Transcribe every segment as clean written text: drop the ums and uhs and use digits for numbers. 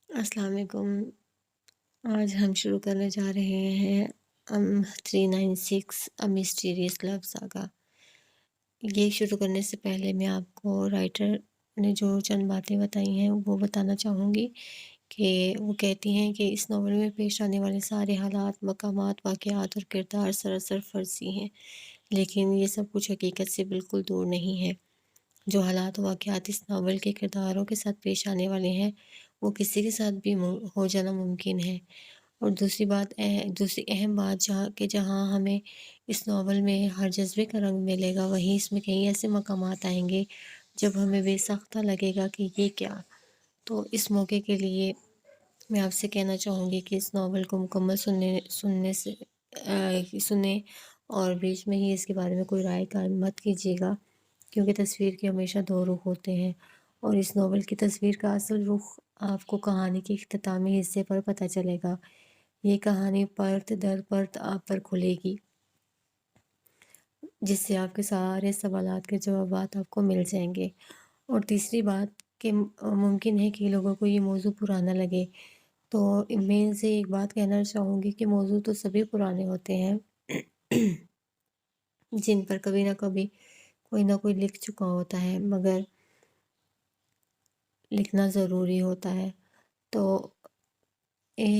السلام علیکم۔ آج ہم شروع کرنے جا رہے ہیں 396 مسٹیریس لو ساگا۔ یہ شروع کرنے سے پہلے میں آپ کو رائٹر نے جو چند باتیں بتائی ہیں وہ بتانا چاہوں گی کہ وہ کہتی ہیں کہ اس ناول میں پیش آنے والے سارے حالات، مقامات، واقعات اور کردار سراسر فرضی ہیں، لیکن یہ سب کچھ حقیقت سے بالکل دور نہیں ہے۔ جو حالات و واقعات اس ناول کے کرداروں کے ساتھ پیش آنے والے ہیں وہ کسی کے ساتھ بھی ہو جانا ممکن ہے۔ اور دوسری اہم بات جہاں ہمیں اس ناول میں ہر جذبے کا رنگ ملے گا، وہیں اس میں کئی ایسے مقامات آئیں گے جب ہمیں بے ساختہ لگے گا کہ یہ کیا۔ تو اس موقع کے لیے میں آپ سے کہنا چاہوں گی کہ اس ناول کو مکمل سنیں اور بیچ میں ہی اس کے بارے میں کوئی رائے قائم مت کیجیے گا، کیونکہ تصویر کے ہمیشہ دو رخ ہوتے ہیں اور اس ناول کی تصویر کا اصل رخ آپ کو کہانی کے اختتامی حصے پر پتہ چلے گا۔ یہ کہانی پرت در پرت آپ پر کھلے گی، جس سے آپ کے سارے سوالات کے جوابات آپ کو مل جائیں گے۔ اور تیسری بات کہ ممکن ہے کہ لوگوں کو یہ موضوع پرانا لگے، تو میں ان سے ایک بات کہنا چاہوں گی کہ موضوع تو سبھی پرانے ہوتے ہیں جن پر کبھی نہ کبھی کوئی نہ کوئی لکھ چکا ہوتا ہے، مگر لکھنا ضروری ہوتا ہے۔ تو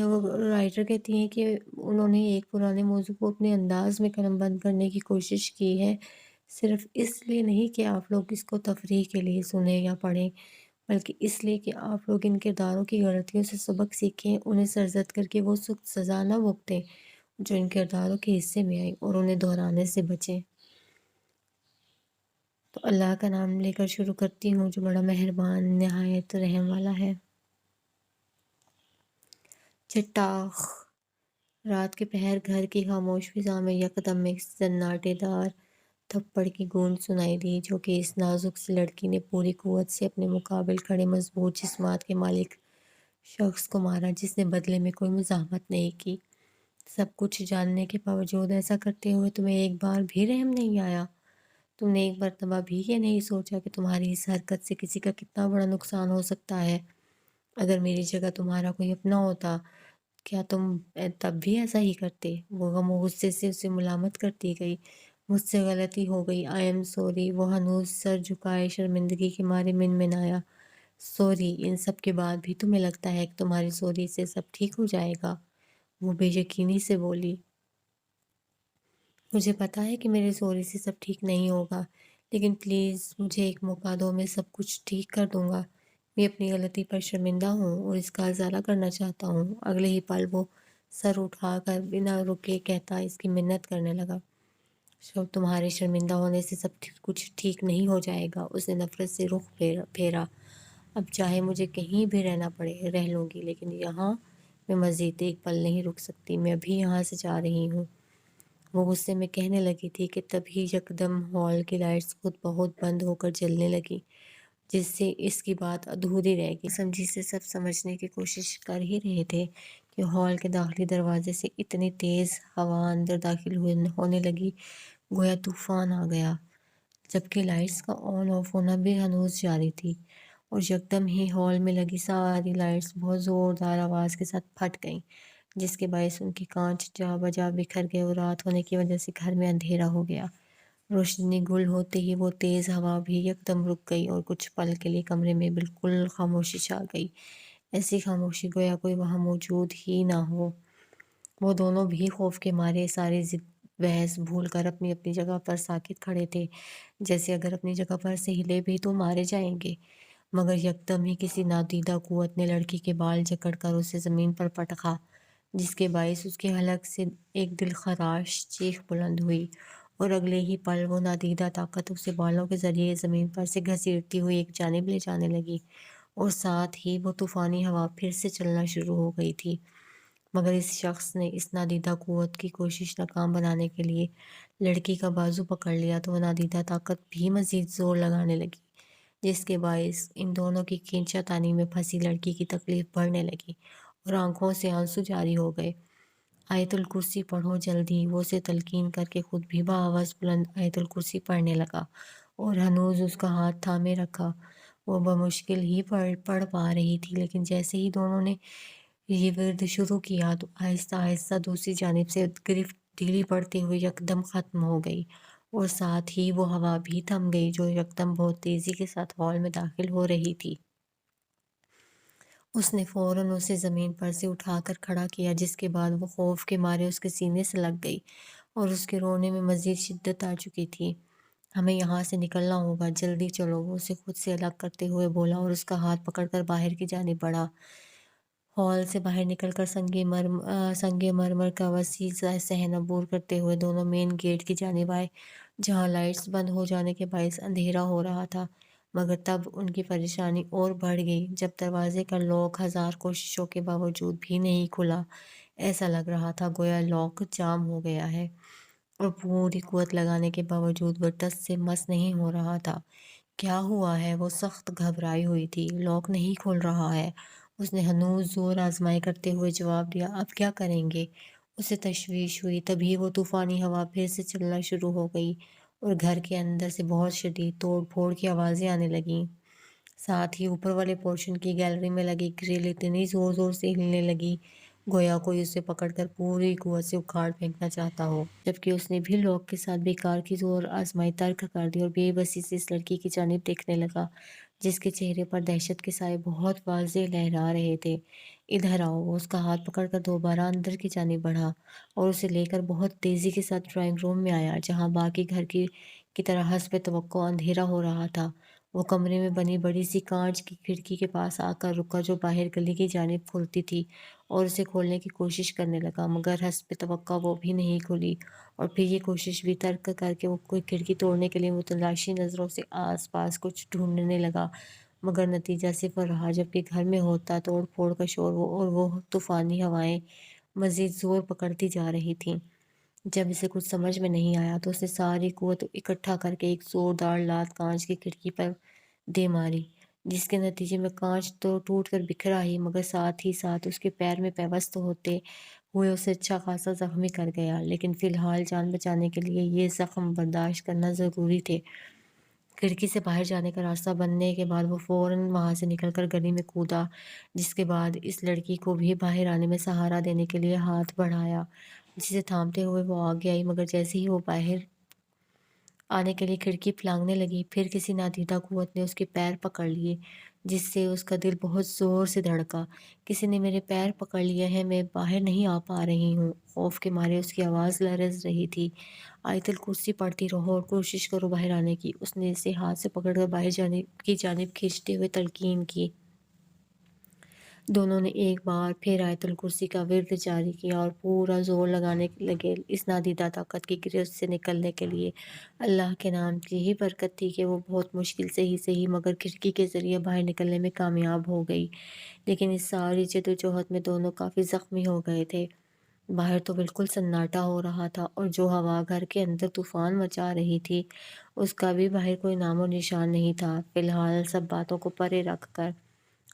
وہ رائٹر کہتی ہیں کہ انہوں نے ایک پرانے موضوع کو اپنے انداز میں قلم بند کرنے کی کوشش کی ہے، صرف اس لیے نہیں کہ آپ لوگ اس کو تفریح کے لیے سنیں یا پڑھیں، بلکہ اس لیے کہ آپ لوگ ان کرداروں کی غلطیوں سے سبق سیکھیں، انہیں سرزد کر کے وہ سخت سزا نہ بھگتیں جو ان کرداروں کے حصے میں آئی، اور انہیں دہرانے سے بچیں۔ تو اللہ کا نام لے کر شروع کرتی ہوں جو بڑا مہربان نہایت رحم والا ہے۔ چٹاخ! رات کے پہر گھر کی خاموش فضا میں یکدم ایک سناٹے دار تھپڑ کی گونج سنائی دی، جو کہ اس نازک سی لڑکی نے پوری قوت سے اپنے مقابل کھڑے مضبوط جسمات کے مالک شخص کو مارا، جس نے بدلے میں کوئی مزاحمت نہیں کی۔ سب کچھ جاننے کے باوجود ایسا کرتے ہوئے تمہیں ایک بار بھی رحم نہیں آیا؟ تم نے ایک مرتبہ بھی یہ نہیں سوچا کہ تمہاری اس حرکت سے کسی کا کتنا بڑا نقصان ہو سکتا ہے؟ اگر میری جگہ تمہارا کوئی اپنا ہوتا، کیا تم تب بھی ایسا ہی کرتے؟ وہ غم و غصے سے اسے ملامت کرتی گئی۔ مجھ سے غلطی ہو گئی، آئی ایم سوری۔ وہ ہنوز سر جھکائے شرمندگی کے مارے منمنایا۔ سوری؟ ان سب کے بعد بھی تمہیں لگتا ہے کہ تمہاری سوری سے سب ٹھیک ہو جائے گا؟ وہ بے یقینی سے بولی۔ مجھے پتا ہے کہ میرے سوری سے سب ٹھیک نہیں ہوگا، لیکن پلیز مجھے ایک موقع دو، میں سب کچھ ٹھیک کر دوں گا۔ میں اپنی غلطی پر شرمندہ ہوں اور اس کا ازالہ کرنا چاہتا ہوں۔ اگلے ہی پل وہ سر اٹھا کر بنا رکے کہتا اس کی منت کرنے لگا۔ تمہارے شرمندہ ہونے سے سب کچھ ٹھیک نہیں ہو جائے گا۔ اس نے نفرت سے رخ پھیرا۔ اب چاہے مجھے کہیں بھی رہنا پڑے، رہ لوں گی، لیکن یہاں میں مزید ایک پل نہیں رک سکتی۔ میں ابھی یہاں سے جا رہی ہوں۔ وہ غصے میں کہنے لگی تھی کہ تبھی یکدم ہال کی لائٹس خود بہت بند ہو کر جلنے لگی، جس سے اس کی بات ادھوری رہ گئی۔ سمجھی سے سب سمجھنے کی کوشش کر ہی رہے تھے کہ ہال کے داخلی دروازے سے اتنی تیز ہوا اندر داخل ہونے لگی گویا طوفان آ گیا، جبکہ لائٹس کا آن آف ہونا بھی ہنوز جاری تھی، اور یکدم ہی ہال میں لگی ساری لائٹس بہت زوردار آواز کے ساتھ پھٹ گئیں، جس کے باعث ان کے کانچ جا بجا بکھر گئے اور رات ہونے کی وجہ سے گھر میں اندھیرا ہو گیا۔ روشنی گل ہوتے ہی وہ تیز ہوا بھی یکدم رک گئی اور کچھ پل کے لیے کمرے میں بالکل خاموشی چھا گئی، ایسی خاموشی گویا کوئی وہاں موجود ہی نہ ہو۔ وہ دونوں بھی خوف کے مارے ساری ضد بحث بھول کر اپنی اپنی جگہ پر ساکت کھڑے تھے، جیسے اگر اپنی جگہ پر سے ہلے بھی تو مارے جائیں گے۔ مگر یکدم ہی کسی نادیدہ قوت نے لڑکی کے بال جکڑ کر اسے زمین پر پٹکا، جس کے باعث اس کے حلق سے ایک دلخراش چیخ بلند ہوئی، اور اگلے ہی پل وہ نادیدہ طاقت اسے بالوں کے ذریعے زمین پر سے گھسیٹتی ہوئی ایک جانب لے جانے لگی، اور ساتھ ہی وہ طوفانی ہوا پھر سے چلنا شروع ہو گئی تھی۔ مگر اس شخص نے اس نادیدہ قوت کی کوشش ناکام بنانے کے لیے لڑکی کا بازو پکڑ لیا، تو وہ نادیدہ طاقت بھی مزید زور لگانے لگی، جس کے باعث ان دونوں کی کھینچا تانی میں پھنسی لڑکی کی تکلیف بڑھنے لگی اور آنکھوں سے آنسو جاری ہو گئے۔ آیت الکرسی پڑھو جلدی، وہ اسے تلقین کر کے خود بھی بآواز بلند آیت الکرسی پڑھنے لگا اور ہنوز اس کا ہاتھ تھامے رکھا۔ वो बमुश्किल ही पढ़ पा रही थी, लेकिन जैसे ही दोनों ने ये विर्द शुरू किया तो आहिस्ता-आहिस्ता दूसरी जानिब से गिरफ्त ढीली पड़ते हुए यकदम ख़त्म हो गई और साथ ही वो हवा भी थम गई जो यकदम बहुत तेज़ी के साथ हॉल में दाखिल हो रही थी। उसने फ़ौरन उसे ज़मीन पर से उठाकर खड़ा किया, जिसके बाद वो ख़ौफ़ के मारे उसके सीने से लग गई और उसके रोने में मज़ीद शिद्दत आ चुकी थी। हमें यहाँ से निकलना होगा, जल्दी चलो, वो उसे खुद से अलग करते हुए बोला और उसका हाथ पकड़कर बाहर की जानिब बढ़ा। हॉल से बाहर निकलकर संगे मरमर का वसी सहन अबूर करते हुए दोनों मेन गेट की जानिब आए, जहाँ लाइट्स बंद हो जाने के बायस अंधेरा हो रहा था। मगर तब उनकी परेशानी और बढ़ गई जब दरवाजे का लॉक हज़ार कोशिशों के बावजूद भी नहीं खुला। ऐसा लग रहा था गोया लॉक जाम हो गया है और पूरी कुव्वत लगाने के बावजूद वह टस से मस नहीं हो रहा था। क्या हुआ है? वो सख्त घबराई हुई थी। लॉक नहीं खुल रहा है। उसने हनूज़ ज़ोर आज़माई करते हुए जवाब दिया, अब क्या करेंगे? उसे तशवीश हुई, तभी वो तूफ़ानी हवा फिर से चलना शुरू हो गई और घर के अंदर से बहुत शदीद तोड़-फोड़ की आवाज़ें आने लगीं। साथ ही ऊपर वाले पोर्शन की गैलरी में लगी ग्रिल इतनी ज़ोर-ज़ोर से हिलने लगी, गोया कोई उसे पकड़कर पूरी कुव्वत से उखाड़ फेंकना चाहता हो। जबकि उसने भी लॉक के साथ बेकार की ज़ोर आज़माई तर्क कर दी और बेबसी से इस लड़की की जानिब देखने लगा, जिसके चेहरे पर दहशत के साए बहुत वाज़ेह लहरा रहे थे। इधर आओ, वो उसका हाथ पकड़कर दोबारा अंदर की जानिब बढ़ा और उसे लेकर बहुत तेज़ी के साथ ड्राइंग रूम में आया, जहाँ बाकी घर की तरह हस्ब तवक्को अंधेरा हो रहा था। वो कमरे में बनी बड़ी-सी काँच की खिड़की के पास आकर रुका जो बाहर गली की जानिब खुलती थी और उसे खोलने की कोशिश करने लगा, मगर हस्ब तवक्को वो भी नहीं खुली और फिर ये कोशिश भी तर्क करके वो कोई खिड़की तोड़ने के लिए मुतलाशी नज़रों से आस-पास कुछ ढूँढने लगा, मगर नतीजा सिफ़र रहा। जबकि घर में होता तोड़-फोड़ का शोर और वो तूफ़ानी हवाएँ मज़ीद ज़ोर पकड़ती जा रही थीं। जब इसे कुछ समझ में नहीं आया तो उसने सारी कुव्वत इकट्ठा करके एक ज़ोरदार लात काँच की खिड़की पर दे मारी, जिसके नतीजे में काँच तो टूटकर बिखरा ही, मगर साथ ही साथ उसके पैर में पेवस्त होते हुए उसे अच्छा खासा ज़ख्मी कर गया। लेकिन फ़िलहाल जान बचाने के लिए ये ज़ख्म बर्दाश्त करना ज़रूरी थे। खिड़की से बाहर जाने का रास्ता बनने के बाद वो फ़ौरन वहाँ से निकलकर गली में कूदा, जिसके बाद इस लड़की को भी बाहर आने में सहारा देने के लिए हाथ बढ़ाया, जिसे थामते हुए वो आगे आई, मगर जैसे ही वो बाहर आने के लिए खिड़की फलांगने लगी, फिर किसी नादीदा कुव्वत ने उसके पैर पकड़ लिए, जिससे उसका दिल बहुत ज़ोर से धड़का। किसी ने मेरे पैर पकड़ लिए हैं, मैं बाहर नहीं आ पा रही हूँ। खौफ के मारे उसकी आवाज़ लरज़ रही थी। आयतुल कुर्सी पढ़ती रहो और कोशिश करो बाहर आने की। उसने इसे हाथ से पकड़कर बाहर जाने की जानिब खींचते हुए तलकीन की। दोनों ने एक बार फिर आयतुल कुर्सी का विर्द जारी किया और पूरा ज़ोर लगाने लगे इस नादीदा ताकत की गिरफ्त से निकलने के लिए। अल्लाह के नाम की ही बरकत थी कि वो बहुत मुश्किल से ही सही मगर खिड़की के ज़रिए बाहर निकलने में कामयाब हो गई। लेकिन इस सारी जद्दोजहद में दोनों काफ़ी ज़ख्मी हो गए थे। बाहर तो बिल्कुल सन्नाटा हो रहा था और जो हवा घर के अंदर तूफ़ान मचा रही थी, उसका भी बाहर कोई नामो निशान नहीं था। फ़िलहाल सब बातों को परे रख कर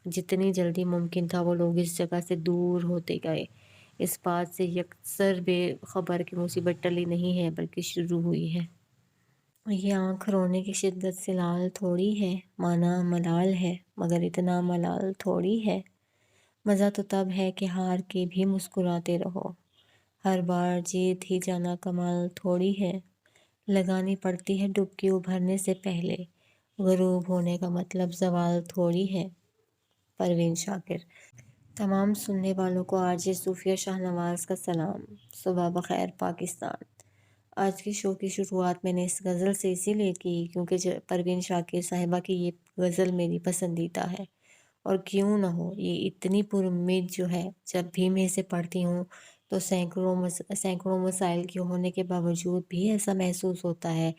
जितनी जल्दी मुमकिन था वो लोग इस जगह से दूर होते गए। इस बात से यकसर बेखबर कि मुसीबत टली नहीं है बल्कि शुरू हुई है। ये आँख रोने की शिद्दत से लाल थोड़ी है, माना मलाल है, मगर इतना मलाल थोड़ी है। मज़ा तो तब है कि हार के भी मुस्कुराते रहो। हर बार जीत ही जाना कमाल थोड़ी है। लगानी पड़ती है डुबकी उभरने से पहले। ग़ुरूब होने का मतलब ज़वाल थोड़ी है। परवीन शाकिर। तमाम सुनने वालों को आरजे सूफिया शाहनवाज़ का सलाम। सुबह बख़ैर पाकिस्तान। आज की शो की शुरुआत मैंने इस गज़ल से इसीलिए की क्योंकि परवीन शाकिर साहिबा की ये गज़ल मेरी पसंदीदा है और क्यों ना हो ये इतनी पुरुम्मीद जो है जब भी मैं इसे पढ़ती हूँ तो सैकड़ों मसाइल के होने के बावजूद भी ऐसा महसूस होता है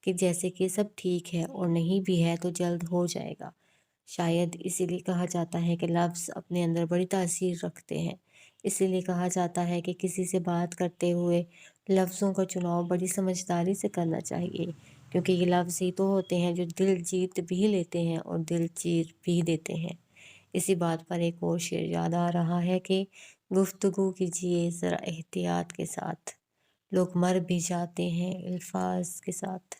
कि जैसे कि सब ठीक है और नहीं भी है तो जल्द हो जाएगा। शायद इसीलिए कहा जाता है कि लफ्ज़ अपने अंदर बड़ी तासीर रखते हैं। इसीलिए कहा जाता है कि किसी से बात करते हुए लफ्ज़ों का चुनाव बड़ी समझदारी से करना चाहिए, क्योंकि ये लफ्ज़ ही तो होते हैं जो दिल जीत भी लेते हैं और दिल चीर भी देते हैं। इसी बात पर एक और शेर याद आ रहा है कि गुफ्तगू कीजिए ज़रा एहतियात के साथ, लोग मर भी जाते हैं अल्फाज के साथ।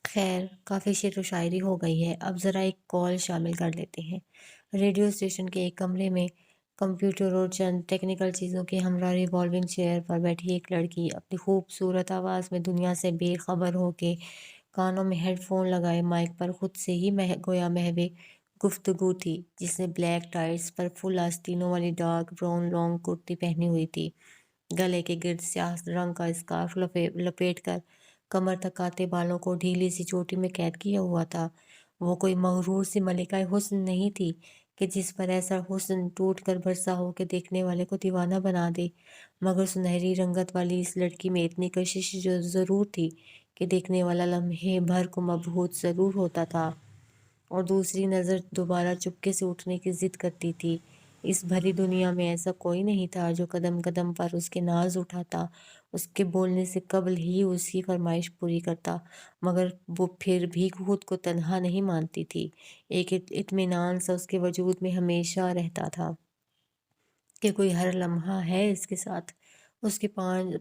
خیر کافی شعر و شاعری ہو گئی ہے، اب ذرا ایک کال شامل کر لیتے ہیں۔ ریڈیو اسٹیشن کے ایک کمرے میں کمپیوٹر اور چند ٹیکنیکل چیزوں کے ہمراہ ریوالونگ چیئر پر بیٹھی ایک لڑکی اپنی خوبصورت آواز میں دنیا سے بے خبر ہو کے کانوں میں ہیڈ فون لگائے مائک پر خود سے ہی گویا محو گفتگو تھی، جس نے بلیک ٹائٹس پر فل آستینوں والی ڈارک براؤن لانگ کرتی پہنی ہوئی تھی، گلے کے گرد سیاہ رنگ کا اسکارف لپیٹ کر کمر تک آتے بالوں کو ڈھیلی سی چوٹی میں قید کیا ہوا تھا۔ وہ کوئی مغرور سی ملکہ حسن نہیں تھی کہ جس پر ایسا حسن ٹوٹ کر برسا ہو کہ دیکھنے والے کو دیوانہ بنا دے، مگر سنہری رنگت والی اس لڑکی میں اتنی کشش جو ضرور تھی کہ دیکھنے والا لمحے بھر کو مبہوت ضرور ہوتا تھا اور دوسری نظر دوبارہ چپکے سے اٹھنے کی ضد کرتی تھی۔ اس بھری دنیا میں ایسا کوئی نہیں تھا جو قدم قدم پر اس کے ناز اٹھاتا، اس کے بولنے سے قبل ہی اس کی فرمائش پوری کرتا، مگر وہ پھر بھی خود کو تنہا نہیں مانتی تھی۔ ایک اطمینان سا اس کے وجود میں ہمیشہ رہتا تھا کہ کوئی ہر لمحہ ہے اس کے ساتھ۔ اس کے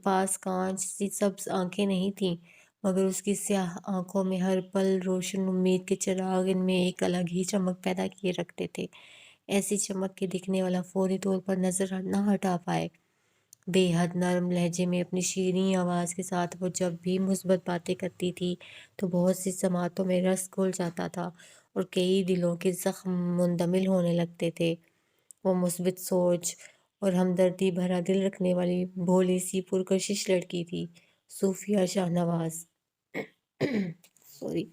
پاس کانچ سی سبز آنکھیں نہیں تھیں، مگر اس کی سیاہ آنکھوں میں ہر پل روشن امید کے چراغ ان میں ایک الگ ہی چمک پیدا کیے رکھتے تھے، ایسی چمک کے دکھنے والا فوری طور پر نظر نہ ہٹا پائے۔ بے حد نرم لہجے میں اپنی شیریں آواز کے ساتھ وہ جب بھی مثبت باتیں کرتی تھی تو بہت سی سماعتوں میں رس گھل جاتا تھا اور کئی دلوں کے زخم مندمل ہونے لگتے تھے۔ وہ مثبت سوچ اور ہمدردی بھرا دل رکھنے والی بھولی سی پرکشش لڑکی تھی، صوفیہ شاہ نواز۔ سوری۔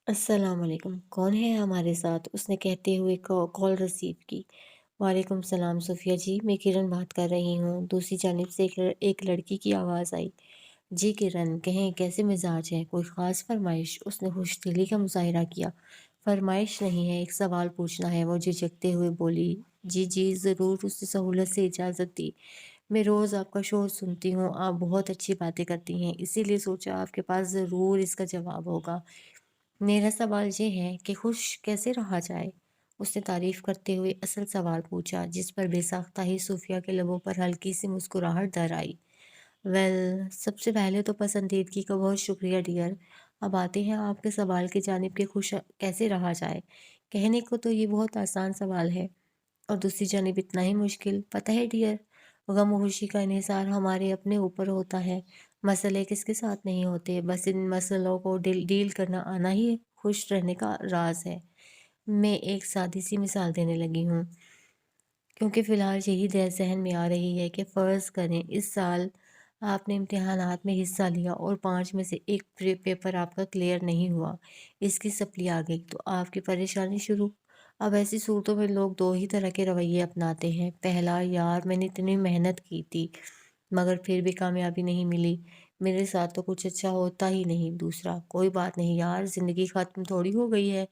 السلام علیکم، کون ہے ہمارے ساتھ؟ اس نے کہتے ہوئے کال ریسیو کی۔ وعلیکم السلام صوفیہ جی، میں کرن بات کر رہی ہوں۔ دوسری جانب سے ایک لڑکی کی آواز آئی۔ جی کرن، کہیں کیسے مزاج ہے؟ کوئی خاص فرمائش؟ اس نے خوش دلی کا مظاہرہ کیا۔ فرمائش نہیں ہے، ایک سوال پوچھنا ہے، وہ جھجکتے ہوئے بولی۔ جی جی ضرور، اس نے سہولت سے اجازت دی۔ میں روز آپ کا شو سنتی ہوں، آپ بہت اچھی باتیں کرتی ہیں، اسی لیے سوچا آپ کے پاس ضرور اس کا جواب ہوگا۔ میرا سوال یہ ہے کہ خوش کیسے رہا جائے؟ اس نے تعریف کرتے ہوئے اصل سوال پوچھا، جس پر بے ساختہ ہی صوفیہ کے لبوں پر ہلکی سی مسکراہٹ در آئی۔ سب سے پہلے تو پسندیدگی کا بہت شکریہ ڈیئر۔ اب آتے ہیں آپ کے سوال کی جانب کہ خوش کیسے رہا جائے۔ کہنے کو تو یہ بہت آسان سوال ہے اور دوسری جانب اتنا ہی مشکل، پتہ ہے ڈیئر، غم و خوشی کا انحصار ہمارے اپنے اوپر ہوتا ہے۔ مسئلے کس کے ساتھ نہیں ہوتے، بس ان مسئلوں کو ڈیل کرنا آنا ہی خوش رہنے کا راز ہے۔ میں ایک سادی سی مثال دینے لگی ہوں کیونکہ فی الحال یہی ذہن میں آ رہی ہے کہ فرض کریں اس سال آپ نے امتحانات میں حصہ لیا اور 5 میں سے ایک پیپر آپ کا کلیئر نہیں ہوا، اس کی سپلی آ گئی تو آپ کی پریشانی شروع۔ اب ایسی صورتوں میں لوگ دو ہی طرح کے رویے اپناتے ہیں۔ پہلا، یار میں نے اتنی محنت کی تھی مگر پھر بھی کامیابی نہیں ملی، میرے ساتھ تو کچھ اچھا ہوتا ہی نہیں۔ دوسرا، کوئی بات نہیں یار، زندگی ختم تھوڑی ہو گئی ہے،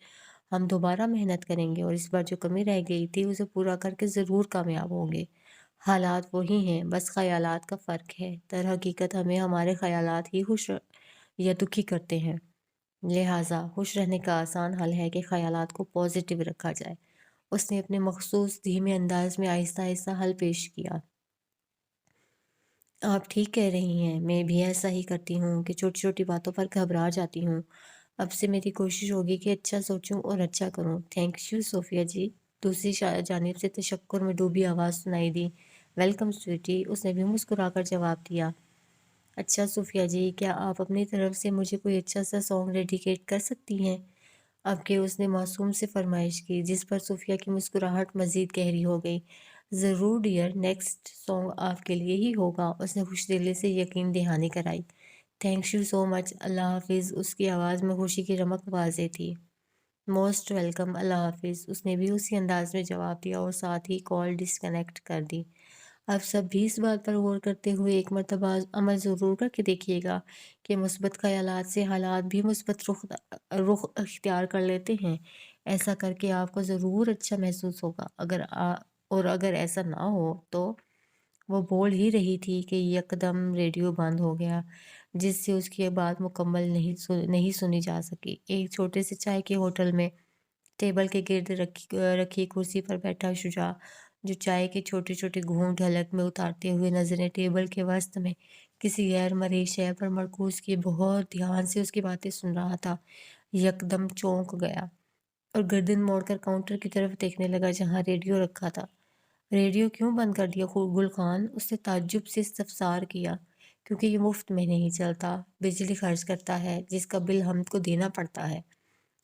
ہم دوبارہ محنت کریں گے اور اس بار جو کمی رہ گئی تھی اسے پورا کر کے ضرور کامیاب ہوں گے۔ حالات وہی ہیں، بس خیالات کا فرق ہے۔ در حقیقت ہمیں ہمارے خیالات ہی خوش یا دکھی کرتے ہیں، لہٰذا خوش رہنے کا آسان حل ہے کہ خیالات کو پازیٹیو رکھا جائے۔ اس نے اپنے مخصوص دھیمے انداز میں آہستہ آہستہ حل پیش کیا۔ آپ ٹھیک کہہ رہی ہیں، میں بھی ایسا ہی کرتی ہوں کہ چھوٹی چھوٹی باتوں پر گھبرا جاتی ہوں۔ اب سے میری کوشش ہوگی کہ اچھا سوچوں اور اچھا کروں۔ تھینک یو صوفیہ جی۔ دوسری جانب سے تشکر میں ڈوبی آواز سنائی دی۔ ویلکم سویٹی، اس نے بھی مسکرا کر جواب دیا۔ اچھا صوفیہ جی، کیا آپ اپنی طرف سے مجھے کوئی اچھا سا سانگ ڈیڈیکیٹ کر سکتی ہیں؟ اب کہ اس نے معصوم سے فرمائش کی، جس پر صوفیہ کی مسکراہٹ مزید گہری ہو گئی۔ ضرور ڈیئر، نیکسٹ سانگ آپ کے لیے ہی ہوگا، اس نے خوش دلی سے یقین دہانی کرائی۔ تھینک یو سو مچ، اللہ حافظ۔ اس کی آواز میں خوشی کی رمق واضح تھی۔ موسٹ ویلکم، اللہ حافظ، اس نے بھی اسی انداز میں جواب دیا اور ساتھ ہی کال ڈسکنیکٹ کر دی۔ اب سب بھی اس بات پر غور کرتے ہوئے ایک مرتبہ عمل ضرور کر کے دیکھیے گا کہ مثبت خیالات سے حالات بھی مثبت رخ اختیار کر لیتے ہیں۔ ایسا کر کے آپ کو ضرور اچھا محسوس ہوگا۔ اگر ایسا نہ ہو تو وہ بول ہی رہی تھی کہ یکدم ریڈیو بند ہو گیا، جس سے اس کی بات مکمل نہیں سنی جا سکی۔ ایک چھوٹے سے چائے کے ہوٹل میں ٹیبل کے گرد رکھی کرسی پر بیٹھا شجاع، جو چائے کے چھوٹے چھوٹے گھونٹ حلق میں اتارتے ہوئے نظریں ٹیبل کے وسط میں किसी गैर मरे शय पर मरकूज किए बहुत ध्यान से उसकी बातें सुन रहा था। यकदम चौंक गया और गर्दन मोड़कर काउंटर की तरफ देखने लगा जहां रेडियो रखा था। रेडियो क्यों बंद कर दिया गुल खान? उसने ताज्जुब से इस्तफसार किया। क्योंकि ये मुफ्त में नहीं चलता, बिजली खर्च करता है जिसका बिल हमको देना पड़ता है।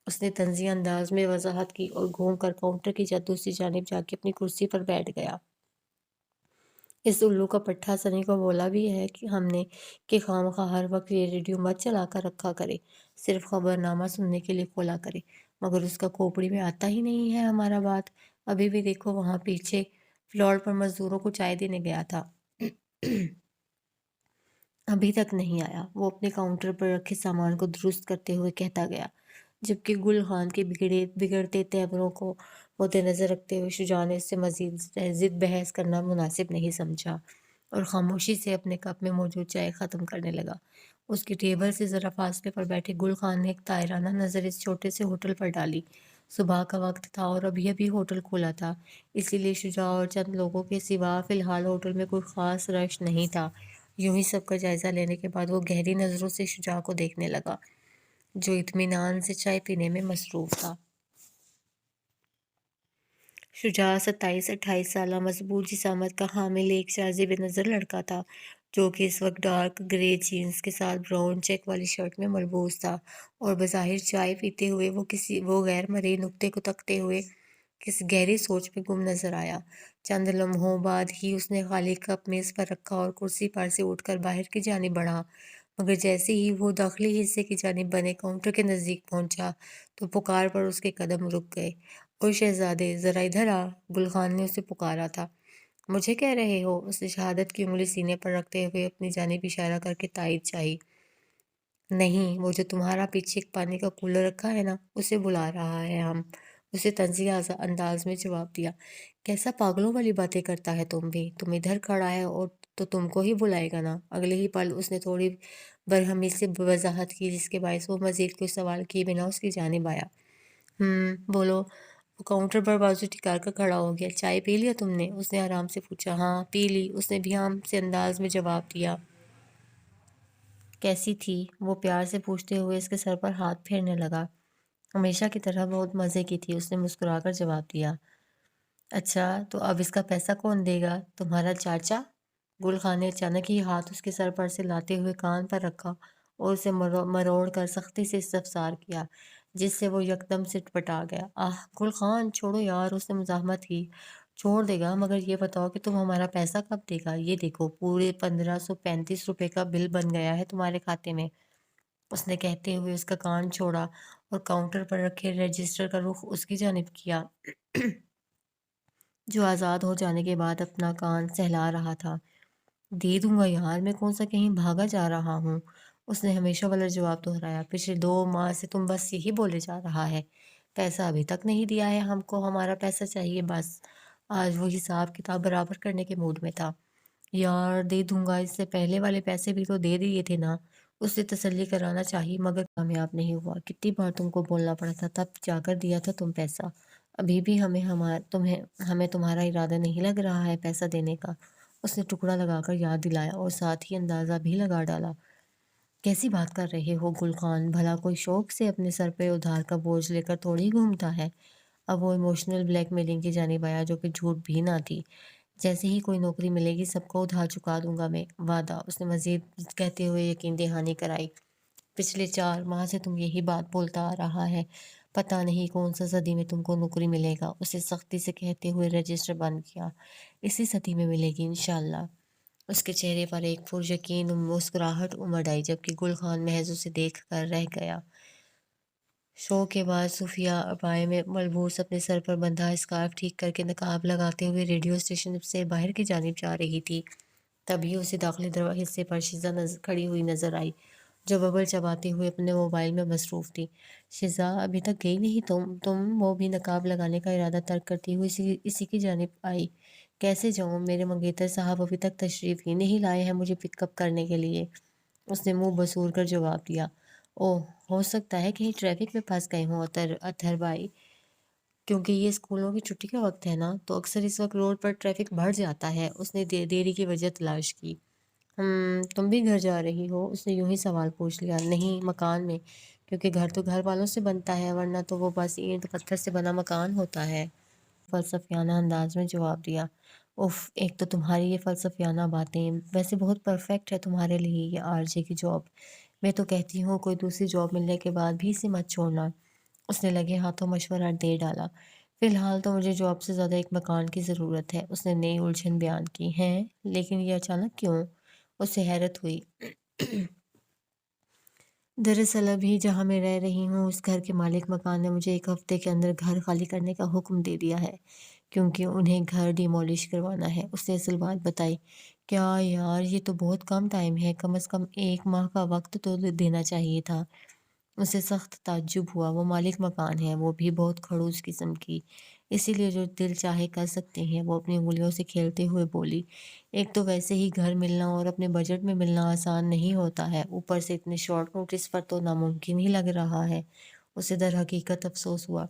उसने तंज़िया अंदाज में वजाहत की और घूम कर काउंटर की दूसरी जानिब जाके अपनी कुर्सी पर बैठ गया। इस उल्लू का पट्ठा सनी को बोला भी है कि हमने कि खामखा हर वक्त ये रेडियो मत चला कर रखा करे, सिर्फ खबरनामा सुनने के लिए खोला करे, मगर उसका खोपड़ी में आता ही नहीं है हमारा बात। अभी भी देखो वहाँ पीछे फ्लोर पर मजदूरों को चाय देने गया था। अभी तक नहीं आया। वो अपने काउंटर पर रखे सामान को दुरुस्त करते हुए कहता गया, जबकि गुल खान के बिगड़ते तेवरों को मद्देनजर रखते हुए शुजा ने इससे मजीद जिद बहस करना मुनासिब नहीं समझा और खामोशी से अपने कप में मौजूद चाय ख़त्म करने लगा। उसकी टेबल से ज़रा फासले पर बैठे गुल खान ने एक तायराना नज़र इस छोटे से होटल पर डाली। सुबह का वक्त था और अभी अभी होटल खोला था, इसीलिए शुजा और चंद लोगों के सिवा फ़िलहाल होटल में कोई ख़ास रश नहीं था। यूं ही सबका जायज़ा लेने के बाद वो गहरी नज़रों से शुजा को देखने लगा, जो इत्मीनान से चाय पीने में मसरूफ़ था। शुजा 27-28 साला मजबूत जिसामत का हामिल एक जाज़िब नज़र लड़का था, जो कि इस वक्त डार्क ग्रे जीन्स के साथ ब्राउन चेक वाली शर्ट में मलबूस था और बज़ाहिर चाय पीते हुए वो गैर मरे नुक्ते को तकते हुए किसी गहरी सोच में गुम नजर आया। चंद लम्हों बाद ही उसने खाली कप मेज़ पर रखा और कुर्सी पर से उठकर बाहर की जानिब बढ़ा, मगर जैसे ही वो दाखिली हिस्से की जानिब बने काउंटर के नज़दीक पहुंचा, तो पुकार पर उसके कदम रुक गए। ओए शहजादे, ज़रा इधर आ, गुल खान ने उसे पुकारा था। मुझे कह रहे हो? उसने शहादत की उंगली सीने पर रखते हुए अपनी जानिब इशारा करके तायीद चाही। नहीं, वो जो तुम्हारा पीछे एक पानी का कूलर रखा है ना, उसे बुला रहा है हम। उसे तंज़िया अंदाज में जवाब दिया। कैसा पागलों वाली बातें करता है तुम भी? तुम इधर खड़ा है और तो तुमको ही बुलाएगा ना। अगले ही पल उसने थोड़ी बरहमी से वजाहत की, जिसके बायस वो मजीद कोई सवाल किए बिना उसकी जानिब आया। बोलो। वो काउंटर पर बाजू टिका कर खड़ा हो गया। चाय पी लिया तुमने? उसने आराम से पूछा। हाँ, पी ली, उसने भी आम से अंदाज में जवाब दिया। कैसी थी? वो प्यार से पूछते हुए इसके सर पर हाथ फेरने लगा। हमेशा की तरह बहुत मज़े की थी, उसने मुस्कुराकर जवाब दिया। अच्छा, तो अब इसका पैसा कौन देगा? तुम्हारा चाचा? गुल खान ने अचानक ही हाथ उसके सर पर से लाते हुए कान पर रखा और उसे मरोड़ कर सख्ती से इस्तफसार किया, जिससे वो यकदम सिटपटा गया। आह गुल खान, छोड़ो यार, उसने मुजाहमत की। छोड़ देगा, मगर ये बताओ कि तुम हमारा पैसा कब देगा? ये देखो, पूरे 1535 रुपए का बिल बन गया है तुम्हारे खाते में। उसने कहते हुए उसका कान छोड़ा और काउंटर पर रखे रजिस्टर का रुख उसकी जानिब किया, जो आज़ाद हो जाने के बाद अपना कान सहला रहा था। दे दूंगा यार, मैं कौन सा कहीं भागा जा रहा हूँ। उसने हमेशा वाला जवाब दोहराया। पिछले 2 माह से तुम बस यही बोले जा रहा है। पैसा अभी तक नहीं दिया है हमको, हमारा पैसा चाहिए बस। आज वो हिसाब किताब बराबर करने के मूड में था। यार दे दूंगा, इससे पहले वाले पैसे भी तो दे दिए थे ना। उससे तसल्ली कराना चाहिए, मगर कामयाब नहीं हुआ। कितनी बार तुमको बोलना पड़ा था, तब जाकर दिया था तुम पैसा। अभी भी हमें तुम्हारा इरादा नहीं लग रहा है पैसा देने का। उसने टुकड़ा लगाकर याद दिलाया और साथ ही अंदाजा भी लगा डाला। कैसी बात कर रहे हो गुल खान? भला कोई शौक से अपने सर पे उधार का बोझ लेकर थोड़ी घूमता है। अब वो इमोशनल ब्लैकमेलिंग की जानिब आया, जो कि झूठ भी ना थी। जैसे ही कोई नौकरी मिलेगी सबको उधार चुका दूंगा मैं, वादा। उसने मजीद कहते हुए यकीन दहानी कराई। पिछले 4 माह से तुम यही बात बोलता आ रहा है। पता नहीं कौन सा सदी में तुमको नौकरी मिलेगा। उसे सख्ती से कहते हुए रजिस्टर बंद किया। इसी सदी में मिलेगी इंशाल्लाह। उसके चेहरे पर एक पुरयकीन मुस्कुराहट उमड़ आई, जबकि गुल खान महज उसे देख कर रह गया। शो के बाद सूफिया अबाए में मलबूस अपने सर पर बंधा स्कार्फ ठीक करके नकाब लगाते हुए रेडियो स्टेशन से बाहर की जानिब जा रही थी। तभी उसे दाखिली हिस्से पर शीज़ा खड़ी हुई नजर आई, जो बबल चबाते हुए अपने मोबाइल में मसरूफ़ थी। शीज़ा, अभी तक गई नहीं तुम? वो भी नकाब लगाने का इरादा तर्क करती हुई इसी की जानिब आई। कैसे जाऊँ? मेरे मंगेतर साहब अभी तक तशरीफ़ ही नहीं लाए हैं मुझे पिकअप करने के लिए। उसने मुंह बसूर कर जवाब दिया। ओह, हो सकता है कहीं ट्रैफिक में फंस गए हों अतहर भाई। क्योंकि ये स्कूलों की छुट्टी का वक्त है ना, तो अक्सर इस वक्त रोड पर ट्रैफिक बढ़ जाता है। उसने देरी की वजह तलाश की। तुम भी घर जा रही हो? उसने यूँ ही सवाल पूछ लिया। नहीं, मकान में, क्योंकि घर तो घर वालों से बनता है, वरना तो वो बस ईंट पत्थर से बना मकान होता है। फ़लसफ़ियाना अंदाज़ में जवाब दिया। उफ़! एक तो तुम्हारी ये फ़लसफ़ियाना बातें, वैसे बहुत परफ़ेक्ट है तुम्हारे लिए ये आरजे की जॉब। मैं तो कहती हूँ कोई दूसरी जॉब मिलने के बाद भी इसे मत छोड़ना। उसने लगे हाथों मशवरा दे डाला। फ़िलहाल तो मुझे जॉब से ज़्यादा एक मकान की ज़रूरत है। उसने नई उलझन बयान की। हैं? लेकिन ये अचानक क्यों? उसे हैरत हुई। दरअसल अभी जहाँ मैं रह रही हूँ उस घर के मालिक मकान ने मुझे 1 हफ़्ते के अंदर घर खाली करने का हुक्म दे दिया है, क्योंकि उन्हें घर डिमोलिश करवाना है। उसने असल बात बताई। क्या यार, ये तो बहुत कम टाइम है, कम से कम 1 माह का वक़्त तो देना चाहिए था। उसे सख्त ताज्जुब हुआ। वो मालिक मकान है, वो भी बहुत खड़ूस किस्म की। इसीलिए जो दिल चाहे कर सकते हैं। वो अपनी उँगलियों से खेलते हुए बोली। एक तो वैसे ही घर मिलना और अपने बजट में मिलना आसान नहीं होता है। ऊपर से इतने शॉर्ट नोटिस पर तो नामुमकिन ही लग रहा है। उसे दरहकीकत अफ़सोस हुआ।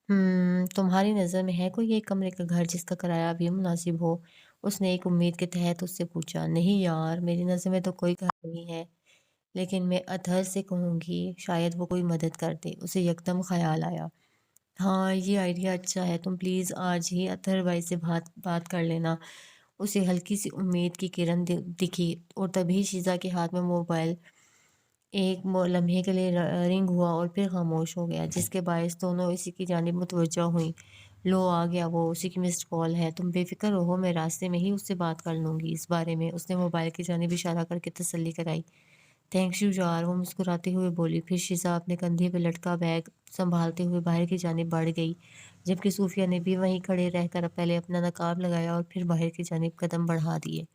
तुम्हारी नज़र में है कोई एक कमरे का घर जिसका किराया भी मुनासिब हो? उसने एक उम्मीद के तहत उससे पूछा। नहीं यार, मेरी नज़र में तो कोई घर नहीं है। लेकिन मैं अतहर से कहूँगी शायद वो कोई मदद कर दे। उसे यकदम ख़याल आया। हाँ, ये आइडिया अच्छा है। तुम प्लीज़ आज ही अतहर भाई से बात बात कर लेना। उसे हल्की-सी उम्मीद की किरण दिखी और तभी शीज़ा के हाथ में मोबाइल एक लम्हे के लिए रिंग हुआ और फिर ख़ामोश हो गया, जिसके बायस दोनों इसी की जानिब मुतवज्जा हुईं। लो आ गया वो, उसी की मिस्ड कॉल है। तुम बेफ़िक्र रहो, मैं रास्ते में ही उससे बात कर लूँगी इस बारे में। उसने मोबाइल की जानिब इशारा करके तसल्ली कराई। थैंक्स यू यार, वो मुस्कुराते हुए बोली। फिर शीज़ा अपने कंधे पे लटका बैग सँभालते हुए बाहर की जानिब बढ़ गई, जबकि सूफिया ने भी वहीं खड़े रहकर पहले अपना नकाब लगाया और फिर बाहर की जानिब कदम बढ़ा दिए।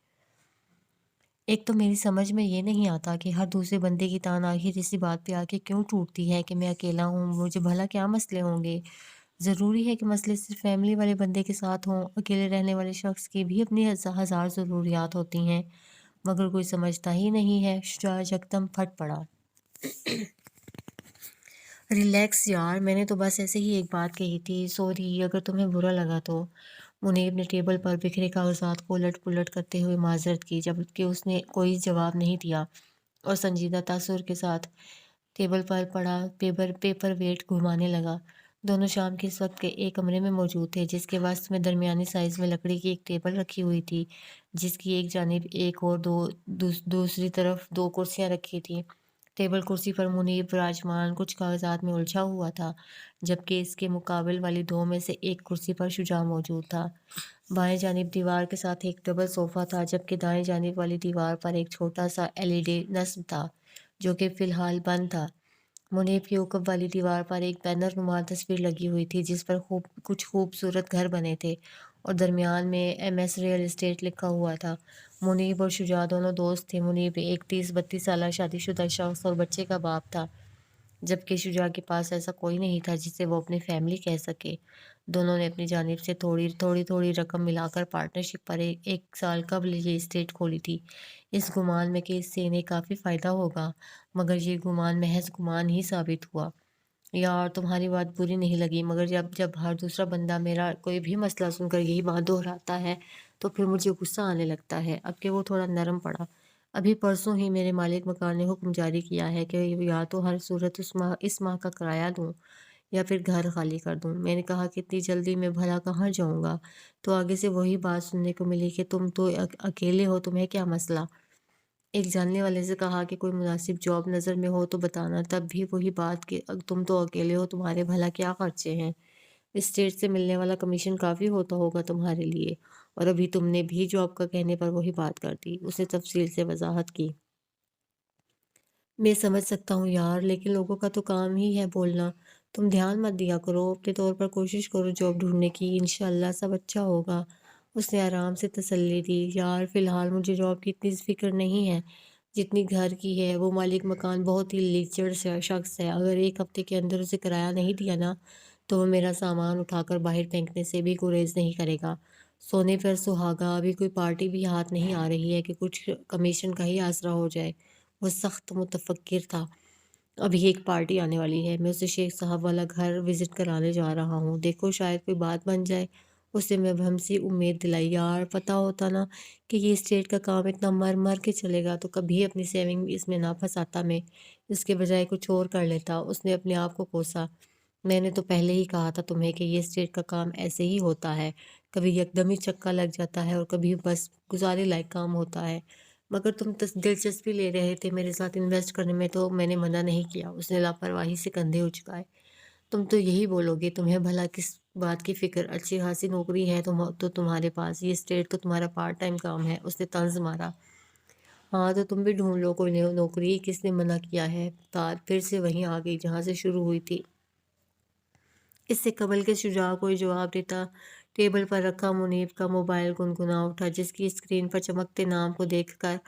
एक तो मेरी समझ में ये नहीं आता कि हर दूसरे बंदे की तान आखिर इसी बात पे आके क्यों टूटती है कि मैं अकेला हूँ, मुझे भला क्या मसले होंगे? ज़रूरी है कि मसले सिर्फ़ फैमिली वाले बंदे के साथ हों, अकेले रहने वाले शख्स की भी अपनी हज़ार ज़रूरियात होती हैं, मगर कोई समझता ही नहीं है। शुजा यकदम फट पड़ा। रिलैक्स यार, मैंने तो बस ऐसे ही एक बात कही थी, सॉरी अगर तुम्हें बुरा लगा तो। मुनीब ने टेबल पर बिखरे कागज़ात को उलट-पुलट करते हुए माज़रत की, जबकि उसने कोई जवाब नहीं दिया और संजीदा तासुर के साथ टेबल पर पड़ा पेपर पेपर वेट घुमाने लगा। दोनों शाम के इस वक़्त के एक कमरे में मौजूद थे, जिसके वसत में दरमियानी साइज़ में लकड़ी की एक टेबल रखी हुई थी, जिसकी एक जानिब एक और दूसरी तरफ 2 कुर्सियाँ रखी थीं। टेबल कुर्सी पर मुनीब विराजमान कुछ कागज़ात में उलझा हुआ था, जबकि इसके मुकाबिल वाली 2 में से एक कुर्सी पर शुजा मौजूद था। बाएँ जानिब दीवार के साथ एक डबल सोफ़ा था, जबकि दाएँ जानिब वाली दीवार पर एक छोटा-सा एलईडी नस्ब था, जो कि फ़िलहाल बंद था। मुनीब की ऊपर वाली दीवार पर एक बैनर नुमा तस्वीर लगी हुई थी, जिस पर कुछ खूबसूरत घर बने थे और दरमियान में एमएस रियल एस्टेट लिखा हुआ था। मुनीब और शुजा दोनों दोस्त थे। मुनीब एक 30-32 साल शादीशुदा शख्स और बच्चे का बाप था, जबकि शुजा के पास ऐसा कोई नहीं था जिसे वो अपनी फैमिली कह सके। दोनों ने अपनी जानिब से थोड़ी रकम मिलाकर पार्टनरशिप पर एक साल कबल ये एस्टेट खोली थी, इस गुमान में कि इससे इन्हें काफ़ी फ़ायदा होगा, मगर ये गुमान महज़ गुमान ही साबित हुआ। यार, तुम्हारी बात बुरी नहीं लगी, मगर जब जब हर दूसरा बंदा मेरा कोई भी मसला सुनकर यही बात दोहराता है, तो फिर मुझे गुस्सा आने लगता है। अब कि वो थोड़ा नरम पड़ा। अभी परसों ही मेरे मालिक मकान ने हुक्म जारी किया है कि या तो हर सूरत इस माह का किराया दूँ या फिर घर खाली कर दूँ। मैंने कहा कि इतनी जल्दी मैं भला कहाँ जाऊँगा? तो आगे से वही बात सुनने को मिली कि तुम तो अकेले हो, तुम्हें क्या मसला? एक जानने वाले से कहा कि कोई मुनासिब जॉब नज़र में हो तो बताना, तब भी वही बात कि तुम तो अकेले हो, तुम्हारे भला क्या खर्चे हैं? स्टेट से मिलने वाला कमीशन काफ़ी होता होगा तुम्हारे लिए, और अभी तुमने भी जॉब का कहने पर वही बात कर दी। उसने तफ़सील से वज़ाहत की। मैं समझ सकता हूँ यार, लेकिन लोगों का तो काम ही है बोलना। तुम ध्यान मत दिया करो, अपने तौर पर कोशिश करो जॉब ढूँढने की, इंशाअल्लाह सब अच्छा होगा। उसने आराम से तसल्ली दी। यार, फ़िलहाल मुझे जॉब की इतनी फ़िक्र नहीं है, जितनी घर की है। वो मालिक मकान बहुत ही लीचड़ सा शख़्स है। अगर 1 हफ़्ते के अंदर उसे किराया नहीं दिया ना, तो वो मेरा सामान उठाकर बाहर फेंकने से भी गुरेज़ नहीं करेगा। सोने पर सुहागा, अभी कोई पार्टी भी हाथ नहीं आ रही है कि कुछ कमीशन का ही आसरा हो जाए। वो सख्त मुतफक्किर था। अभी एक पार्टी आने वाली है, मैं उसे शेख साहब वाला घर विज़िट कराने जा रहा हूँ। देखो शायद कोई बात बन जाए। उसने मबहम सी उम्मीद दिलाई। यार पता होता ना कि ये स्टेट का काम इतना मर मर के चलेगा तो कभी अपनी सेविंग इसमें ना फंसाता मैं, इसके बजाय कुछ और कर लेता। उसने अपने आप को कोसा। मैंने तो पहले ही कहा था तुम्हें कि ये स्टेट का काम ऐसे ही होता है, कभी एकदम ही चक्का लग जाता है और कभी बस गुजारे लायक काम होता है। मगर तुम दिलचस्पी ले रहे थे मेरे साथ इन्वेस्ट करने में तो मैंने मना नहीं किया। उसने लापरवाही से कंधे उचकाए। तुम तो यही बोलोगे, तुम्हें भला किस बात की फिक्र, अच्छी खासी नौकरी है तो तुम्हारे पास, ये स्टेट तो तुम्हारा पार्ट टाइम काम है। उसने तंज मारा। हाँ तो तुम भी ढूंढ लो कोई नौकरी, किसने मना किया है। तार फिर से वहीं आ गई जहाँ से शुरू हुई थी। इससे कबल के शुजा कोई जवाब देता। टेबल पर रखा मुनीब का मोबाइल गुनगुना उठा, जिसकी स्क्रीन पर चमकते नाम को देखकर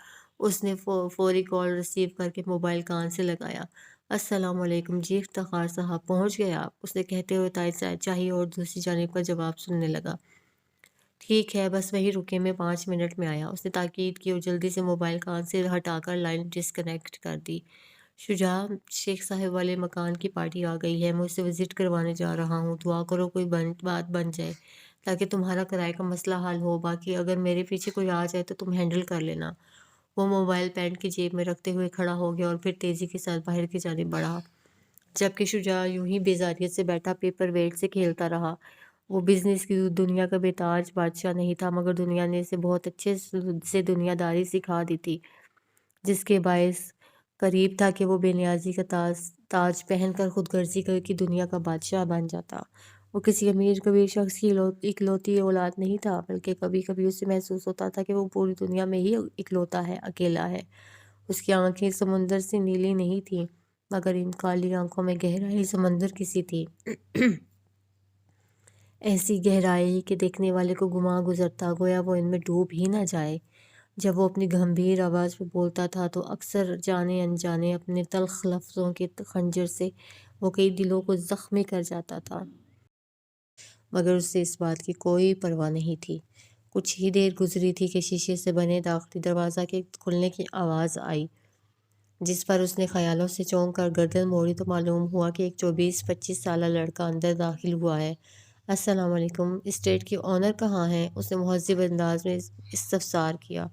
उसने फौरी कॉल रिसीव करके मोबाइल कान से लगाया। अस्सलाम वालेकुम जी, इफ्तिखार साहब पहुंच गए आप? उसने कहते हुए चाहिए और दूसरी जानिब का जवाब सुनने लगा। ठीक है, बस वहीं रुके, मैं 5 मिनट में आया। उसने ताकीद की और जल्दी से मोबाइल कान से हटाकर लाइन डिस्कनेक्ट कर दी। शुजा, शेख साहब वाले मकान की पार्टी आ गई है, मैं उससे विज़िट करवाने जा रहा हूँ। दुआ करो कोई बात बन जाए ताकि तुम्हारा किराए का मसला हल हो। बाकी अगर मेरे पीछे कोई आ जाए तो तुम हैंडल कर लेना। वो मोबाइल पैंट की जेब में रखते हुए खड़ा हो गया और फिर तेज़ी के साथ बाहर की जानिब बढ़ा, जबकि शुजा यूं ही बेजारियत से बैठा पेपर वेट से खेलता रहा। वो बिजनेस की दुनिया का बेताज बादशाह नहीं था, मगर दुनिया ने इसे बहुत अच्छे से दुनियादारी सिखा दी थी, जिसके बायस करीब था कि वो बेनियाजी का ताज ताज पहनकर खुदगर्जी की दुनिया का बादशाह बन जाता। वो किसी अमीर कबीर शख्स की इकलौती औलाद नहीं था, बल्कि कभी कभी उसे महसूस होता था कि वो पूरी दुनिया में ही इकलौता है, अकेला है। उसकी आंखें समुंदर से नीली नहीं थीं, मगर इन काली आंखों में गहराई समंदर की सी थी। ऐसी गहराई कि देखने वाले को गुमा गुजरता, गोया वो इनमें डूब ही ना जाए। जब वो अपनी गंभीर आवाज़ में बोलता था तो अक्सर जाने अनजाने अपने तल्ख लफ्ज़ों के खंजर से वो कई दिलों को ज़ख्मी कर जाता था, मगर उससे इस बात की कोई परवाह नहीं थी। कुछ ही देर गुजरी थी कि शीशे से बने दाखिली दरवाज़ा के खुलने की आवाज़ आई, जिस पर उसने ख्यालों से चौंक कर गर्दन मोड़ी तो मालूम हुआ कि एक 24-25 साला लड़का अंदर दाखिल हुआ है। अस्सलाम वालेकुम, स्टेट की ऑनर कहाँ हैं? उसने मुहज़्ज़िब अंदाज में इस्तफ़सार किया।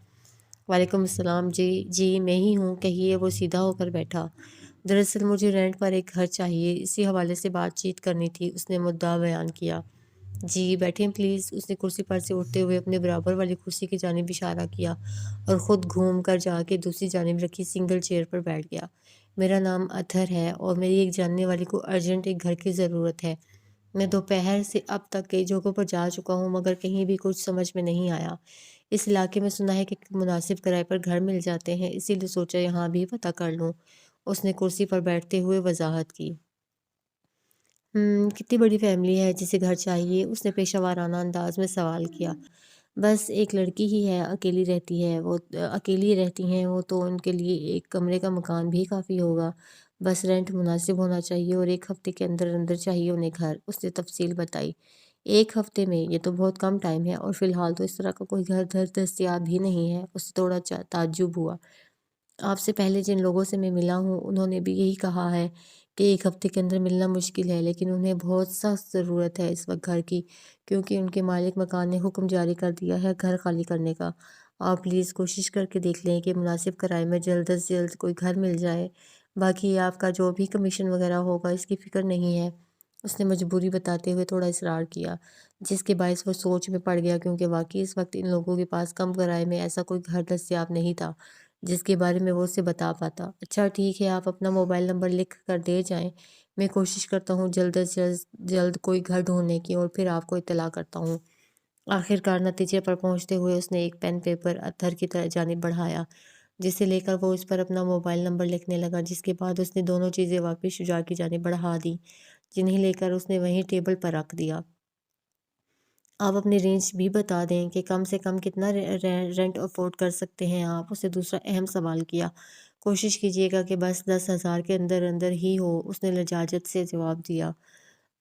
वालेकुम अस्सलाम जी, जी मैं ही हूँ, कहिए। वो सीधा होकर बैठा। दरअसल मुझे रेंट पर एक घर चाहिए, इसी हवाले से बातचीत करनी थी। उसने मुद्दा बयान किया। जी बैठें प्लीज़। उसने कुर्सी पर से उठते हुए अपने बराबर वाली कुर्सी की जानिब इशारा किया और ख़ुद घूम कर जाके दूसरी जानिब रखी सिंगल चेयर पर बैठ गया। मेरा नाम अतहर है और मेरी एक जानने वाली को अर्जेंट एक घर की ज़रूरत है। मैं दोपहर से अब तक कई जगहों पर जा चुका हूँ, मगर कहीं भी कुछ समझ में नहीं आया। इस इलाके में सुना है कि मुनासिब किराए पर घर मिल जाते हैं, इसीलिए सोचा यहाँ भी पता कर लूँ। उसने कुर्सी पर बैठते हुए वजाहत की। कितनी बड़ी फैमिली है जिसे घर चाहिए? उसने पेशा वाराना अंदाज में सवाल किया। बस एक लड़की ही है, अकेली रहती हैं वो, तो उनके लिए एक कमरे का मकान भी काफ़ी होगा। बस रेंट मुनासिब होना चाहिए और 1 हफ्ते के अंदर-अंदर चाहिए उन्हें घर। उसने तफ़सील बताई। 1 हफ्ते में? ये तो बहुत कम टाइम है और फ़िलहाल तो इस तरह का कोई घर दस्तयाब भी नहीं है। उससे थोड़ा ताज्जुब हुआ। आपसे पहले जिन लोगों से मैं मिला हूँ, उन्होंने भी यही कहा है कि 1 हफ्ते के अंदर मिलना मुश्किल है, लेकिन उन्हें बहुत सख्त ज़रूरत है इस वक़्त घर की, क्योंकि उनके मालिक मकान ने हुक्म जारी कर दिया है घर खाली करने का। आप प्लीज़ कोशिश करके देख लें कि मुनासिब किराए में जल्द से जल्द कोई घर मिल जाए। बाकी आपका जो भी कमीशन वग़ैरह होगा, इसकी फ़िक्र नहीं है। उसने मजबूरी बताते हुए थोड़ा इसरार किया, जिसके बायस वो सोच में पड़ गया, क्योंकि वाक़ई इस वक़्त इन लोगों के पास कम किराए में ऐसा कोई घर दस्तयाब नहीं था जिसके बारे में वो उसे बता पाता। अच्छा ठीक है, आप अपना मोबाइल नंबर लिख कर दे जाएँ। मैं कोशिश करता हूँ जल्द से जल्द कोई घर ढूँढने की और फिर आपको इत्तला करता हूँ। आखिरकार नतीजे पर पहुँचते हुए उसने एक पेन पेपर अत्थर की जानिब बढ़ाया, जिसे लेकर वो उस पर अपना मोबाइल नंबर लिखने लगा, जिसके बाद उसने दोनों चीज़ें वापस शुजा की जानिब बढ़ा दी, जिन्हें लेकर उसने वहीं टेबल पर रख दिया। आप अपनी रेंज भी बता दें कि कम से कम कितना रेंट अफोर्ड कर सकते हैं आप? उसने दूसरा अहम सवाल किया। कोशिश कीजिएगा कि बस 10,000 के अंदर-अंदर ही हो, उसने लजाजत से जवाब दिया।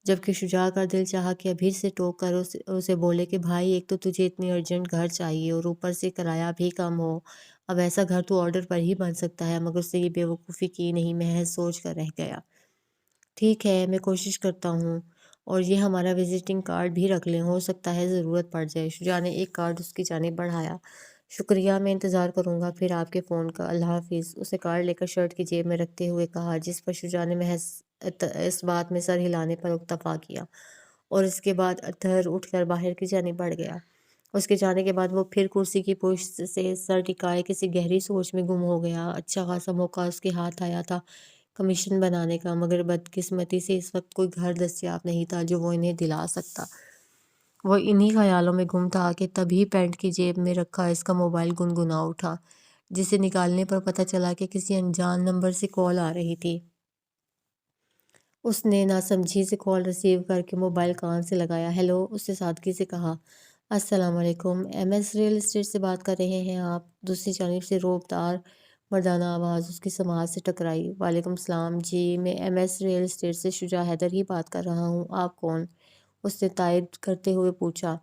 जबकि शुजा का दिल चाहा कि अभी से टोक कर उसे बोले कि भाई, एक तो तुझे इतनी अर्जेंट घर चाहिए और ऊपर से किराया भी कम हो। अब ऐसा घर तो ऑर्डर पर ही बन सकता है, मगर उससे ये बेवकूफ़ी की नहीं, महज़ सोच कर रह गया। ठीक है, मैं कोशिश करता हूँ। اور یہ ہمارا وزٹنگ کارڈ بھی رکھ لیں، ہو سکتا ہے ضرورت پڑ جائے۔ شجاع نے ایک کارڈ اس کی جانب بڑھایا۔ شکریہ، میں انتظار کروں گا پھر آپ کے فون کا، اللہ حافظ، اسے کارڈ لے کر شرٹ کی جیب میں رکھتے ہوئے کہا، جس پر شجاع نے محض اس بات میں سر ہلانے پر اکتفا کیا، اور اس کے بعد اطہر اٹھ کر باہر کی جانب بڑھ گیا۔ اس کے جانے کے بعد وہ پھر کرسی کی پشت سے سر ٹکائے کسی گہری سوچ میں گم ہو گیا۔ اچھا خاصا موقع اس کے ہاتھ آیا تھا کمیشن بنانے کا، مگر بدقسمتی سے اس وقت کوئی گھر دستیاب نہیں تھا جو وہ انہیں دلا سکتا۔ وہ انہی خیالوں میں گم تھا کہ تبھی پینٹ کی جیب میں رکھا اس کا موبائل گنگنا اٹھا، جسے نکالنے پر پتہ چلا کہ کسی انجان نمبر سے کال آ رہی تھی۔ اس نے ناسمجھی سے کال ریسیو کر کے موبائل کان سے لگایا۔ ہیلو، اس نے سادگی سے کہا۔ السلام علیکم، ایم ایس ریئل اسٹیٹ سے بات کر رہے ہیں آپ؟ دوسری جانب سے روبدار مردانہ آواز اس کی سماعت سے ٹکرائی۔ وعلیکم السلام، جی میں ایم ایس ریئل اسٹیٹ سے شجاع حیدر ہی بات کر رہا ہوں، آپ کون؟ اس نے تائید کرتے ہوئے پوچھا۔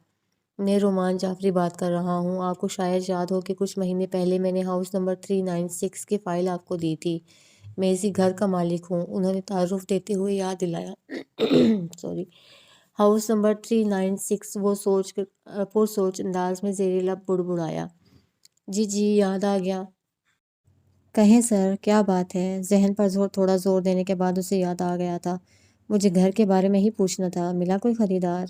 میں رومان جعفری بات کر رہا ہوں۔ آپ کو شاید یاد ہو کہ کچھ مہینے پہلے میں نے ہاؤس نمبر 396 کی فائل آپ کو دی تھی۔ میں اسی گھر کا مالک ہوں، انہوں نے تعارف دیتے ہوئے یاد دلایا۔ سوری، ہاؤس نمبر 396، وہ پرسوچ انداز میں زیر لب بڑبڑایا۔ جی جی، یاد آ گیا۔ کہیں سر، کیا بات ہے؟ ذہن پر تھوڑا زور دینے کے بعد اسے یاد آ گیا تھا۔ مجھے گھر کے بارے میں ہی پوچھنا تھا، ملا کوئی خریدار؟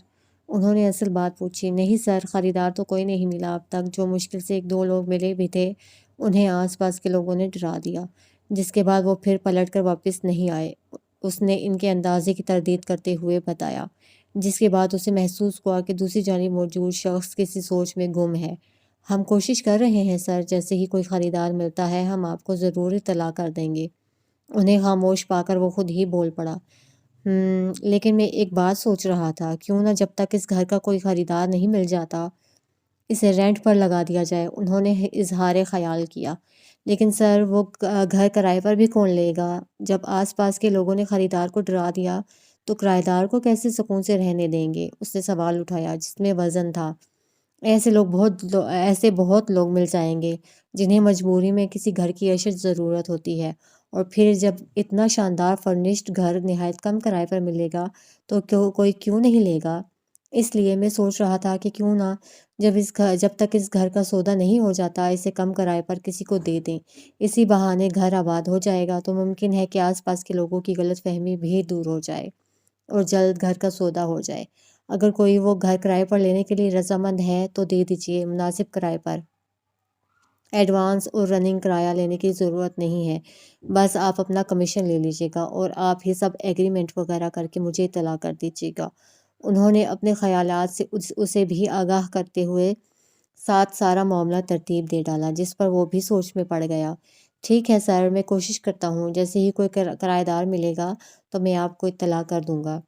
انہوں نے اصل بات پوچھی۔ نہیں سر، خریدار تو کوئی نہیں ملا اب تک، جو مشکل سے ایک دو لوگ ملے بھی تھے انہیں آس پاس کے لوگوں نے ڈرا دیا، جس کے بعد وہ پھر پلٹ کر واپس نہیں آئے، اس نے ان کے اندازے کی تردید کرتے ہوئے بتایا، جس کے بعد اسے محسوس ہوا کہ دوسری جانب موجود شخص کسی سوچ میں گم ہے۔ ہم کوشش کر رہے ہیں سر، جیسے ہی کوئی خریدار ملتا ہے ہم آپ کو ضرور اطلاع کر دیں گے۔ انہیں خاموش پا کر وہ خود ہی بول پڑا۔ لیکن میں ایک بات سوچ رہا تھا، کیوں نہ جب تک اس گھر کا کوئی خریدار نہیں مل جاتا اسے رینٹ پر لگا دیا جائے؟ انہوں نے اظہار خیال کیا۔ لیکن سر، وہ گھر کرائے پر بھی کون لے گا؟ جب آس پاس کے لوگوں نے خریدار کو ڈرا دیا تو کرایہ دار کو کیسے سکون سے رہنے دیں گے؟ اس نے سوال اٹھایا جس میں وزن تھا۔ ایسے بہت لوگ مل جائیں گے جنہیں مجبوری میں کسی گھر کی اشد ضرورت ہوتی ہے، اور پھر جب اتنا شاندار فرنشڈ گھر نہایت کم کرائے پر ملے گا تو کوئی کیوں نہیں لے گا؟ اس لیے میں سوچ رہا تھا کہ کیوں نہ جب تک اس گھر کا سودا نہیں ہو جاتا اسے کم کرائے پر کسی کو دے دیں۔ اسی بہانے گھر آباد ہو جائے گا تو ممکن ہے کہ آس پاس کے لوگوں کی غلط فہمی بھی دور ہو جائے اور جلد گھر کا سودا ہو جائے۔ اگر کوئی وہ گھر کرائے پر لینے کے لیے رضامند ہے تو دے دیجیے، مناسب کرائے پر۔ ایڈوانس اور رننگ کرایہ لینے کی ضرورت نہیں ہے، بس آپ اپنا کمیشن لے لیجیے گا اور آپ ہی سب ایگریمنٹ وغیرہ کر کے مجھے اطلاع کر دیجیے گا۔ انہوں نے اپنے خیالات سے اسے بھی آگاہ کرتے ہوئے ساتھ سارا معاملہ ترتیب دے ڈالا، جس پر وہ بھی سوچ میں پڑ گیا۔ ٹھیک ہے سر، میں کوشش کرتا ہوں، جیسے ہی کوئی کرایہ دار ملے گا تو میں آپ کو اطلاع کر دوں گا۔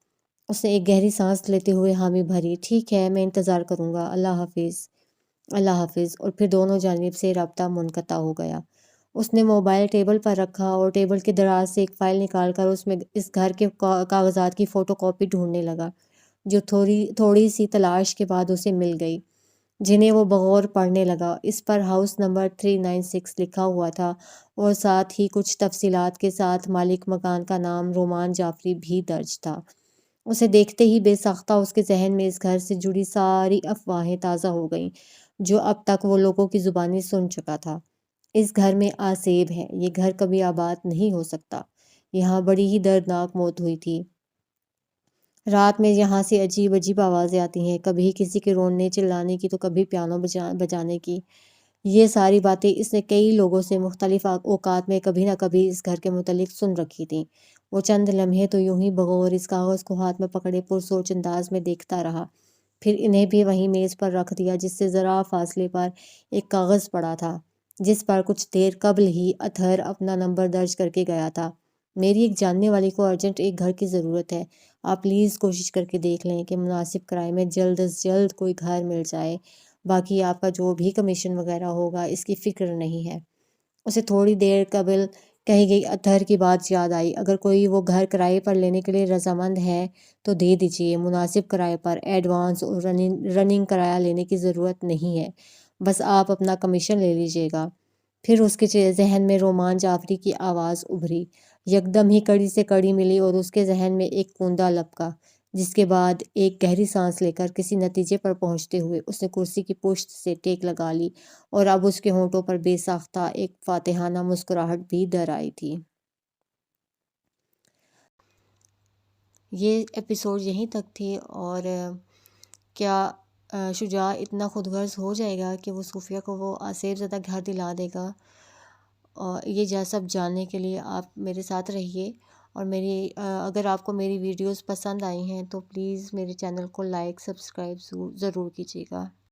اس نے ایک گہری سانس لیتے ہوئے حامی بھری۔ ٹھیک ہے، میں انتظار کروں گا، اللہ حافظ۔ اللہ حافظ، اور پھر دونوں جانب سے رابطہ منقطع ہو گیا۔ اس نے موبائل ٹیبل پر رکھا اور ٹیبل کے دراز سے ایک فائل نکال کر اس میں اس گھر کے کاغذات کی فوٹو کاپی ڈھونڈنے لگا، جو تھوڑی سی تلاش کے بعد اسے مل گئی، جنہیں وہ بغور پڑھنے لگا۔ اس پر ہاؤس نمبر 396 لکھا ہوا تھا اور ساتھ ہی کچھ تفصیلات کے ساتھ مالک مکان کا نام رومان جعفری بھی درج تھا۔ اسے دیکھتے ہی بے ساختہ اس کے ذہن میں اس گھر سے جڑی ساری افواہیں تازہ ہو گئیں جو اب تک وہ لوگوں کی زبانی سن چکا تھا۔ اس گھر میں آسیب ہے، یہ گھر کبھی آباد نہیں ہو سکتا، یہاں بڑی ہی دردناک موت ہوئی تھی۔ رات میں یہاں سے عجیب عجیب آوازیں آتی ہیں، کبھی کسی کے رونے چلانے کی تو کبھی پیانو بجانے کی۔ یہ ساری باتیں اس نے کئی لوگوں سے مختلف اوقات میں کبھی نہ کبھی اس گھر کے متعلق سن رکھی تھیں۔ وہ چند لمحے تو یوں ہی بغور اس کاغذ کو ہاتھ میں پکڑے پرسوچ انداز میں دیکھتا رہا، پھر انہیں بھی وہیں میز پر رکھ دیا جس سے ذرا فاصلے پر ایک کاغذ پڑا تھا، جس پر کچھ دیر قبل ہی اطہر اپنا نمبر درج کر کے گیا تھا۔ میری ایک جاننے والی کو ارجنٹ ایک گھر کی ضرورت ہے، آپ پلیز کوشش کر کے دیکھ لیں کہ مناسب کرائے میں جلد از جلد کوئی گھر مل جائے، باقی آپ کا جو بھی کمیشن وغیرہ ہوگا اس کی فکر نہیں ہے۔ اسے تھوڑی دیر قبل کہی گئی اطہر کی بات یاد آئی۔ اگر کوئی وہ گھر کرائے پر لینے کے لیے رضامند ہے تو دے دیجیے، مناسب کرائے پر۔ ایڈوانس اور رننگ کرایہ لینے کی ضرورت نہیں ہے، بس آپ اپنا کمیشن لے لیجیے گا۔ پھر اس کے ذہن میں رومان جعفری کی آواز ابھری، یکدم ہی کڑی سے کڑی ملی اور اس کے ذہن میں ایک کوندا لپکا۔ جس کے بعد ایک گہری سانس لے کر کسی نتیجے پر پہنچتے ہوئے اس نے کرسی کی پشت سے ٹیک لگا لی اور اب اس کے ہونٹوں پر بے ساختہ ایک فاتحانہ مسکراہٹ بھی در آئی تھی۔ یہ ایپیسوڈ یہیں تک تھی، اور کیا شجاع اتنا خود غرض ہو جائے گا کہ وہ صوفیہ کو وہ آصف زدہ گھر دلا دے گا؟ اور یہ سب جاننے کے لیے آپ میرے ساتھ رہیے، اور اگر آپ کو میری ویڈیوز پسند آئی ہیں تو پلیز میرے چینل کو لائک سبسکرائب ضرور کیجیے گا۔